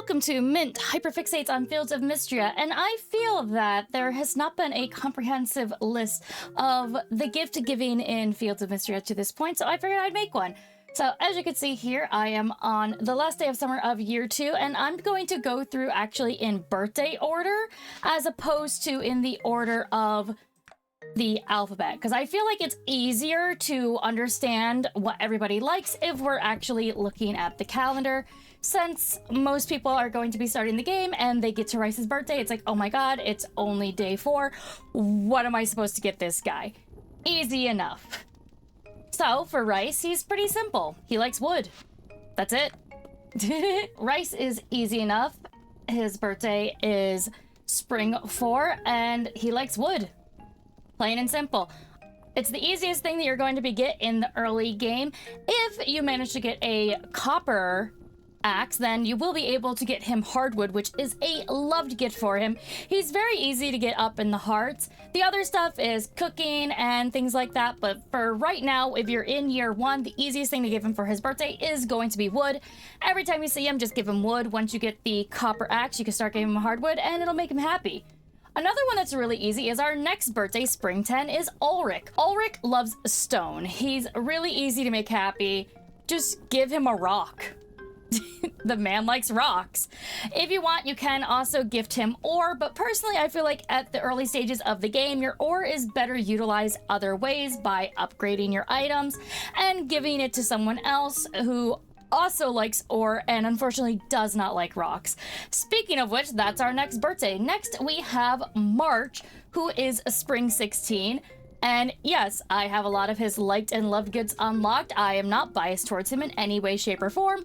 Welcome to Mint Hyperfixates on Fields of Mistria, and I feel that there has not been a comprehensive list of the gift giving in Fields of Mistria to this point, so I figured I'd make one. So as you can see here, I am on the last day of summer of year 2, and I'm going to go through actually in birthday order as opposed to in the order of the alphabet, because I feel like it's easier to understand what everybody likes if we're actually looking at the calendar. Since most people are going to be starting the game and they get to Rice's birthday, it's like, oh my god, it's only day 4. What am I supposed to get this guy? Easy enough. So for Rice, he's pretty simple. He likes wood. That's it. Rice is easy enough. His birthday is spring 4 and he likes wood. Plain and simple. It's the easiest thing that you're going to be get in the early game. If you manage to get a copper axe, then you will be able to get him hardwood, which is a loved gift for him. He's very easy to get up in the hearts. The other stuff is cooking and things like that, but for right now, if you're in year 1, the easiest thing to give him for his birthday is going to be wood. Every time you see him, just give him wood. Once you get the copper axe, you can start giving him hardwood and it'll make him happy. Another one that's really easy is our next birthday, Spring 10, is Ulrich. Ulrich loves stone. He's really easy to make happy. Just give him a rock. The man likes rocks. If you want, you can also gift him ore, but personally I feel like at the early stages of the game, your ore is better utilized other ways by upgrading your items and giving it to someone else who also likes ore and unfortunately does not like rocks. Speaking of which, that's our next birthday. Next we have March, who is a spring 16. And yes, I have a lot of his liked and loved goods unlocked. I am not biased towards him in any way, shape, or form.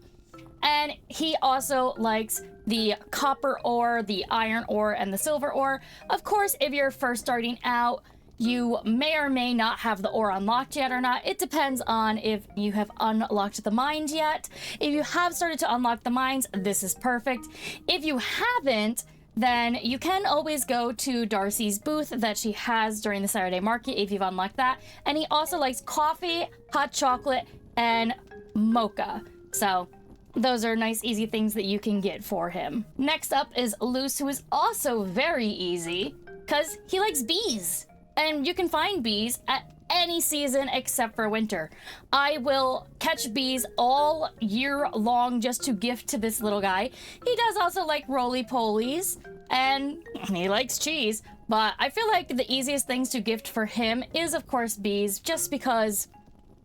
And he also likes the copper ore, the iron ore, and the silver ore. Of course, if you're first starting out, you may or may not have the ore unlocked yet or not. It depends on if you have unlocked the mines yet. If you have started to unlock the mines, this is perfect. If you haven't, then you can always go to Darcy's booth that she has during the Saturday market if you've unlocked that. And he also likes coffee, hot chocolate, and mocha. So those are nice, easy things that you can get for him. Next up is Luce, who is also very easy because he likes bees. And you can find bees at any season except for winter. I will catch bees all year long just to gift to this little guy. He does also like roly-polies, and he likes cheese. But I feel like the easiest things to gift for him is, of course, bees, just because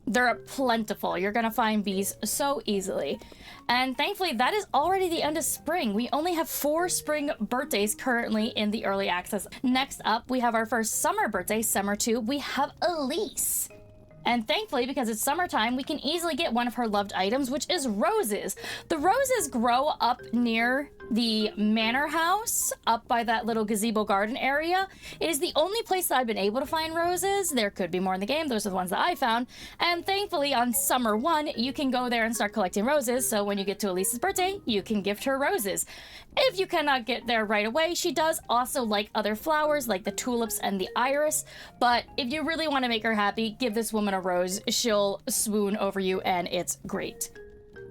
they're plentiful. You're gonna find bees so easily. And thankfully, that is already the end of spring. We only have 4 spring birthdays currently in the early access. Next up, we have our first summer birthday, Summer 2. We have Elise. And thankfully, because it's summertime, we can easily get one of her loved items, which is roses. The roses grow up near the manor house, up by that little gazebo garden area. It is the only place that I've been able to find roses. There could be more in the game. Those are the ones that I found. And thankfully, on Summer 1, you can go there and start collecting roses. So when you get to Elise's birthday, you can gift her roses. If you cannot get there right away, she does also like other flowers, like the tulips and the iris. But if you really want to make her happy, give this woman a rose. She'll swoon over you, and it's great.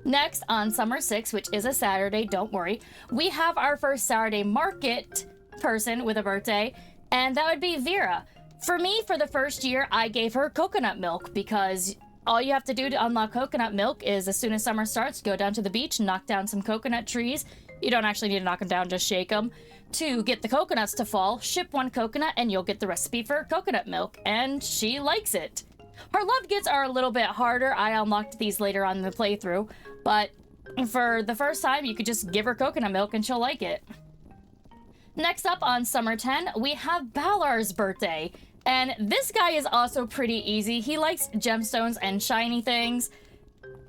Next, on Summer 6, which is a Saturday, don't worry, we have our first Saturday market person with a birthday, and that would be Vera. For me, for the first year, I gave her coconut milk because all you have to do to unlock coconut milk is as soon as summer starts, go down to the beach, knock down some coconut trees. You don't actually need to knock them down, just shake them to get the coconuts to fall. Ship 1 coconut and you'll get the recipe for coconut milk, and she likes it. Her loved gifts are a little bit harder. I unlocked these later on in the playthrough, but for the first time, you could just give her coconut milk and she'll like it. Next up on Summer 10, we have Ballar's birthday. And this guy is also pretty easy. He likes gemstones and shiny things.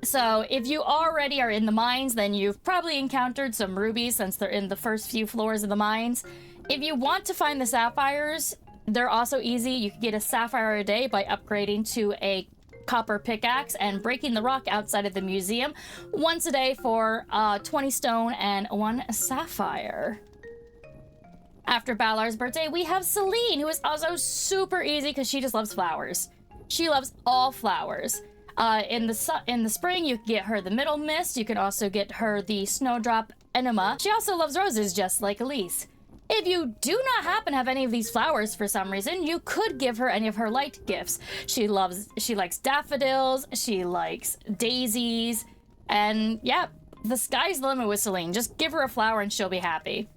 So if you already are in the mines, then you've probably encountered some rubies since they're in the first few floors of the mines. If you want to find the sapphires, they're also easy. You can get a sapphire a day by upgrading to a copper pickaxe and breaking the rock outside of the museum once a day for 20 stone and 1 sapphire. After Ballar's birthday, we have Celine, who is also super easy because she just loves flowers. She loves all flowers. In the spring, you can get her the Middle Mist. You can also get her the Snowdrop enema. She also loves roses, just like Elise. If you do not happen to have any of these flowers for some reason, you could give her any of her light gifts. She likes daffodils, she likes daisies, and yeah, the sky's the limit with Celine. Just give her a flower and she'll be happy.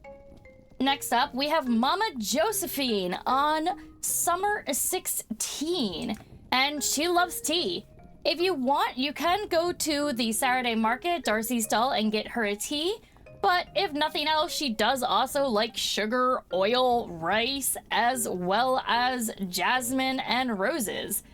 Next up, we have Mama Josephine on Summer 16, and she loves tea. If you want, you can go to the Saturday market, Darcy's stall, and get her a tea. But if nothing else, she does also like sugar, oil, rice, as well as jasmine and roses.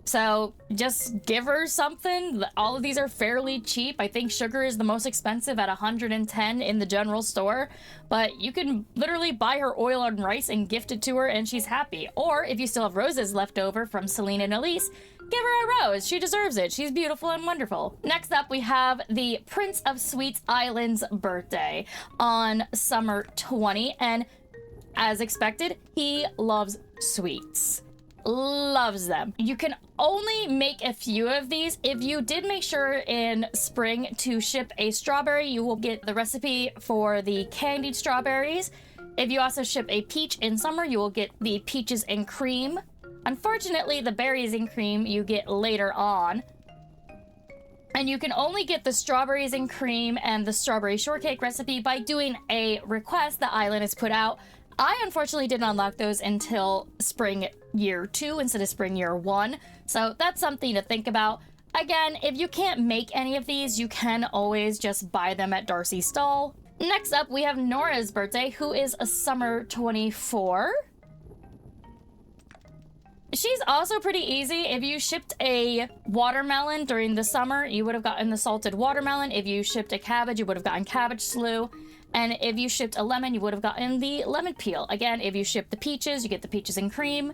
So just give her something. All of these are fairly cheap. I think sugar is the most expensive at 110 in the general store. But you can literally buy her oil and rice and gift it to her and she's happy. Or if you still have roses left over from Celine and Elise, give her a rose. She deserves it. She's beautiful and wonderful. Next up, we have the Prince of Sweets Island's birthday on Summer 20. And as expected, he loves sweets. Loves them. You can only make a few of these. If you did make sure in spring to ship a strawberry, you will get the recipe for the candied strawberries. If you also ship a peach in summer, you will get the peaches and cream. Unfortunately, the berries and cream you get later on. And you can only get the strawberries and cream and the strawberry shortcake recipe by doing a request the island has put out. I unfortunately didn't unlock those until spring year 2 instead of spring year 1. So that's something to think about. Again, if you can't make any of these, you can always just buy them at Darcy's stall. Next up, we have Nora's birthday, who is a Summer 24. She's also pretty easy. If you shipped a watermelon during the summer, you would have gotten the salted watermelon. If you shipped a cabbage, you would have gotten cabbage slew. And if you shipped a lemon, you would have gotten the lemon peel. Again, if you ship the peaches, you get the peaches and cream.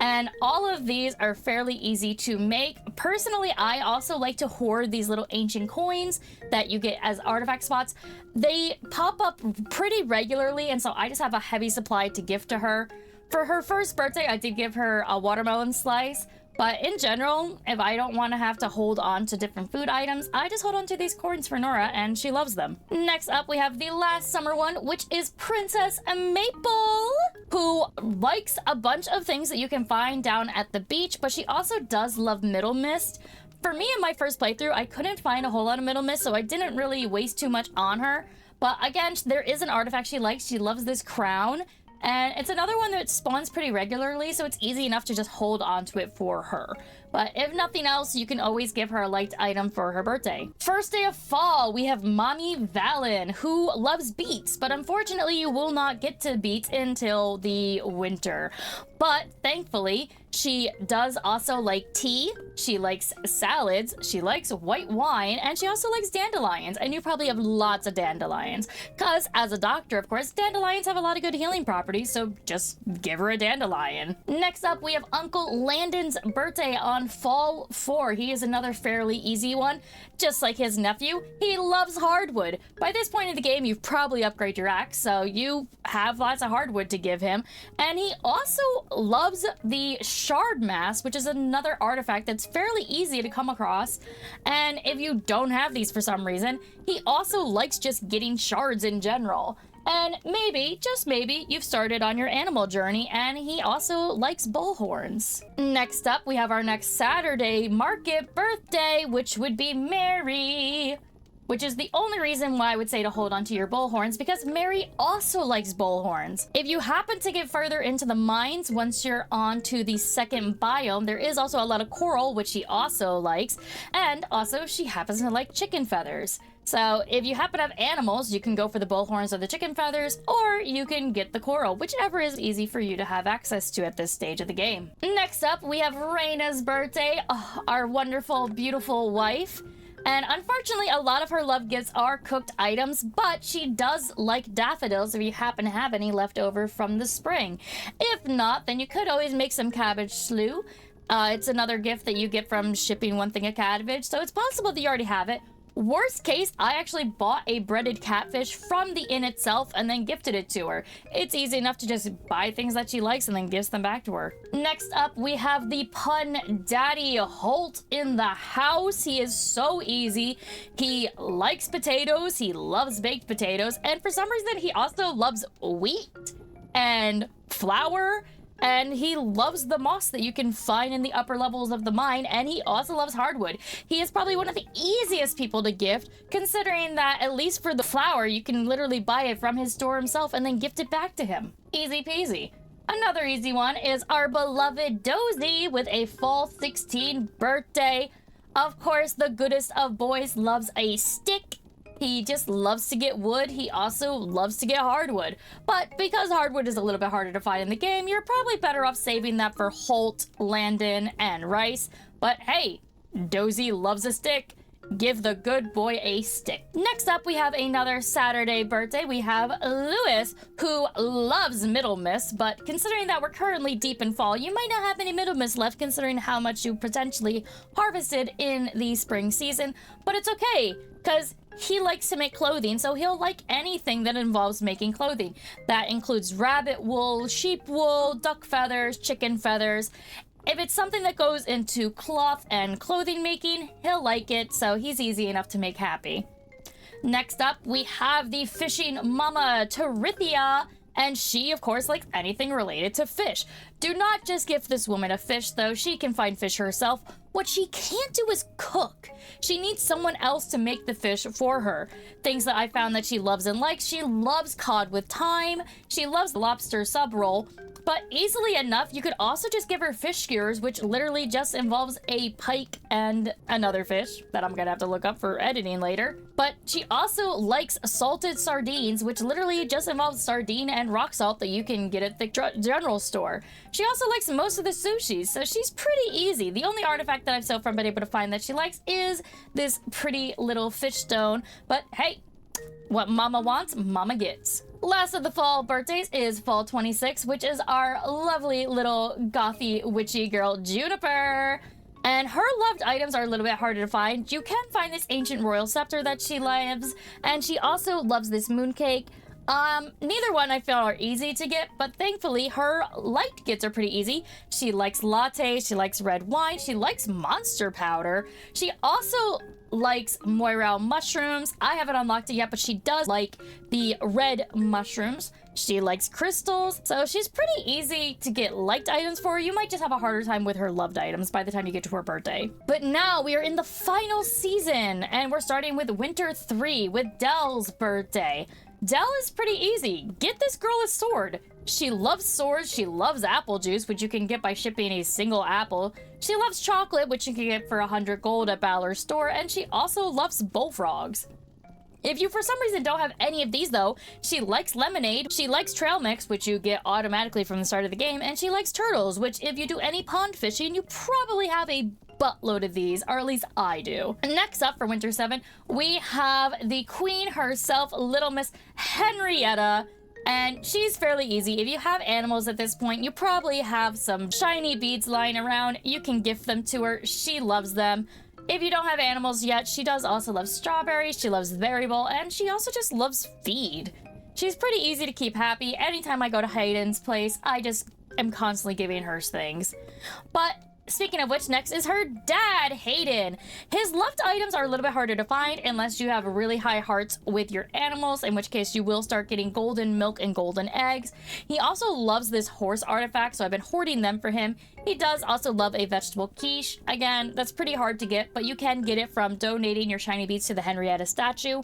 And all of these are fairly easy to make. Personally, I also like to hoard these little ancient coins that you get as artifact spots. They pop up pretty regularly, and so I just have a heavy supply to gift to her. For her first birthday, I did give her a watermelon slice. But in general, if I don't want to have to hold on to different food items, I just hold on to these coins for Nora, and she loves them. Next up, we have the last summer one, which is Princess Maple, who likes a bunch of things that you can find down at the beach, but she also does love Middle Mist. For me, in my first playthrough, I couldn't find a whole lot of Middle Mist, so I didn't really waste too much on her. But again, there is an artifact she likes. She loves this crown. And it's another one that spawns pretty regularly, so it's easy enough to just hold on to it for her. But if nothing else, you can always give her a liked item for her birthday. First day of fall, we have Mommy Valen, who loves beets, but unfortunately you will not get to beets until the winter. But thankfully, she does also like tea, she likes salads, she likes white wine, and she also likes dandelions. And you probably have lots of dandelions, because as a doctor, of course, dandelions have a lot of good healing properties, so just give her a dandelion. Next up, we have Uncle Landon's birthday on Fall 4. He is another fairly easy one. Just like his nephew, he loves hardwood. By this point in the game, you've probably upgraded your axe, so you have lots of hardwood to give him. And he also loves the shard mask, which is another artifact that's fairly easy to come across. And if you don't have these for some reason, he also likes just getting shards in general. And maybe, just maybe, you've started on your animal journey, and he also likes bullhorns. Next up, we have our next Saturday market birthday, which would be Mary. Which is the only reason why I would say to hold on to your bullhorns, because Mary also likes bullhorns. If you happen to get further into the mines, once you're on to the second biome, there is also a lot of coral, which she also likes. And also, she happens to like chicken feathers. So if you happen to have animals, you can go for the bullhorns or the chicken feathers, or you can get the coral, whichever is easy for you to have access to at this stage of the game. Next up, we have Raina's birthday, our wonderful, beautiful wife. And unfortunately, a lot of her love gifts are cooked items, but she does like daffodils if you happen to have any left over from the spring. If not, then you could always make some cabbage slew. It's another gift that you get from shipping one thing of cabbage, so it's possible that you already have it. Worst case, I actually bought a breaded catfish from the inn itself and then gifted it to her. It's easy enough to just buy things that she likes and then gives them back to her. Next up, we have the pun daddy Holt in the house. He is so easy. He likes potatoes, he loves baked potatoes, and for some reason he also loves wheat and flour. And he loves the moss that you can find in the upper levels of the mine, and he also loves hardwood. He is probably one of the easiest people to gift, considering that at least for the flour, you can literally buy it from his store himself and then gift it back to him. Easy peasy. Another easy one is our beloved Dozy with a fall 16 birthday. Of course, the goodest of boys loves a stick. He just loves to get wood. He also loves to get hardwood. But because hardwood is a little bit harder to find in the game, you're probably better off saving that for Holt, Landon, and Rice. But hey, Dozy loves a stick. Give the good boy a stick. Next up, we have another Saturday birthday. We have Lewis, who loves Middle Miss, but considering that we're currently deep in fall, you might not have any Middle Miss left considering how much you potentially harvested in the spring season. But it's okay, because he likes to make clothing, so he'll like anything that involves making clothing. That includes rabbit wool, sheep wool, duck feathers, chicken feathers. If it's something that goes into cloth and clothing making, he'll like it, so he's easy enough to make happy. Next up, we have the fishing mama, Terithia, and she, of course, likes anything related to fish. Do not just gift this woman a fish, though. She can find fish herself. What she can't do is cook. She needs someone else to make the fish for her. Things that I found that she loves and likes. She loves cod with thyme. She loves lobster sub roll. But easily enough, you could also just give her fish skewers, which literally just involves a pike and another fish that I'm gonna have to look up for editing later. But she also likes salted sardines, which literally just involves sardine and rock salt that you can get at the general store. She also likes most of the sushis, so she's pretty easy. The only artifact that I've so far been able to find that she likes is this pretty little fish stone. But hey, what mama wants, mama gets. Last of the fall birthdays is fall 26, which is our lovely little gothy witchy girl Juniper. And her loved items are a little bit harder to find. You can find this ancient royal scepter that she loves, and she also loves this mooncake. Neither one I feel are easy to get, but thankfully her light gets are pretty easy. She likes lattes, she likes red wine, she likes monster powder. She also likes Moirel mushrooms. I haven't unlocked it yet, but she does like the red mushrooms. She likes crystals, so she's pretty easy to get liked items for. You might just have a harder time with her loved items by the time you get to her birthday. But now we are in the final season, and we're starting with Winter 3 with Dell's birthday. Dell is pretty easy. Get this girl a sword. She loves swords, she loves apple juice, which you can get by shipping a single apple. She loves chocolate, which you can get for 100 gold at Balor's store, and she also loves bullfrogs. If you for some reason don't have any of these though, she likes lemonade, she likes trail mix, which you get automatically from the start of the game, and she likes turtles, which if you do any pond fishing, you probably have a buttload of these, or at least I do. Next up for Winter 7, we have the queen herself, Little Miss Henrietta. And she's fairly easy. If you have animals at this point, you probably have some shiny beads lying around. You can gift them to her. She loves them. If you don't have animals yet, she does also love strawberries. She loves berry bowl, and she also just loves feed. She's pretty easy to keep happy. Anytime I go to Hayden's place, I just am constantly giving her things. But speaking of which, next is her dad, Hayden. His loved items are a little bit harder to find unless you have really high hearts with your animals, in which case you will start getting golden milk and golden eggs. He also loves this horse artifact, so I've been hoarding them for him. He does also love a vegetable quiche. Again, that's pretty hard to get, but you can get it from donating your shiny beads to the Henrietta statue.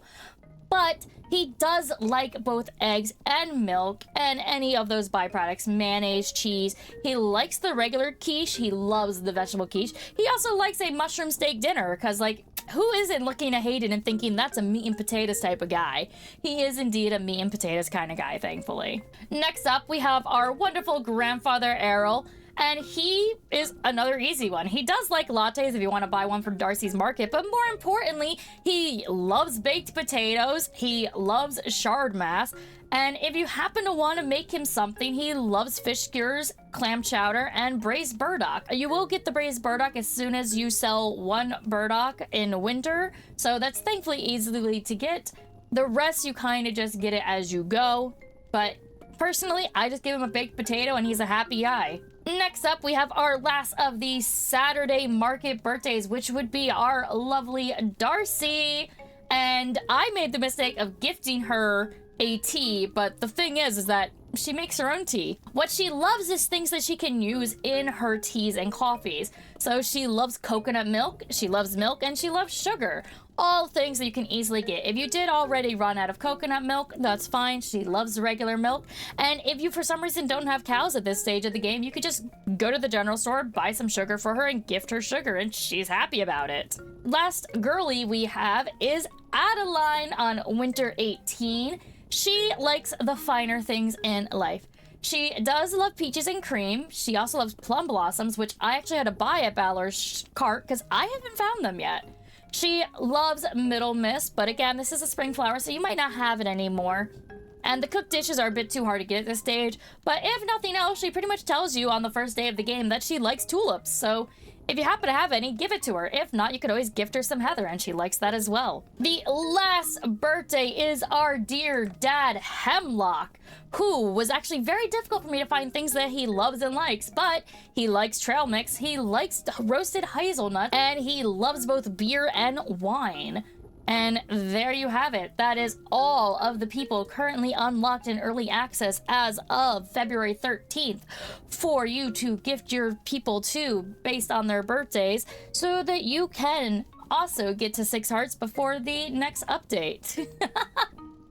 But he does like both eggs and milk and any of those byproducts, mayonnaise, cheese. He likes the regular quiche. He loves the vegetable quiche. He also likes a mushroom steak dinner because, like, who isn't looking at Hayden and thinking that's a meat and potatoes type of guy? He is indeed a meat and potatoes kind of guy, thankfully. Next up, we have our wonderful grandfather, Errol. And he is another easy one. He does like lattes if you want to buy one from Darcy's Market, but more importantly, he loves baked potatoes, he loves shard mass, and if you happen to want to make him something, he loves fish skewers, clam chowder, and braised burdock. You will get the braised burdock as soon as you sell one burdock in winter, so that's thankfully easily to get. The rest, you kind of just get it as you go, but personally, I just give him a baked potato and he's a happy guy. Next up, we have our last of the Saturday market birthdays, which would be our lovely Darcy. And I made the mistake of gifting her a tea, but the thing is that she makes her own tea. What she loves is things that she can use in her teas and coffees. So she loves coconut milk, she loves milk, and she loves sugar. All things that you can easily get. If you did already run out of coconut milk, that's fine. She loves regular milk. And if you for some reason don't have cows at this stage of the game, you could just go to the general store, buy some sugar for her, and gift her sugar, and she's happy about it. Last girly we have is Adeline on Winter 18. She likes the finer things in life. She does love peaches and cream. She also loves plum blossoms, which I actually had to buy at Balor's cart because I haven't found them yet. She loves Middle Mist, but again, this is a spring flower, so you might not have it anymore. And the cooked dishes are a bit too hard to get at this stage, but if nothing else, she pretty much tells you on the first day of the game that she likes tulips, so if you happen to have any, give it to her. If not, you could always gift her some heather, and she likes that as well. The last birthday is our dear dad, Hemlock, who was actually very difficult for me to find things that he loves and likes, but he likes trail mix, he likes roasted hazelnut, and he loves both beer and wine. And there you have it. That is all of the people currently unlocked in early access as of February 13th for you to gift your people to based on their birthdays so that you can also get to 6 hearts before the next update.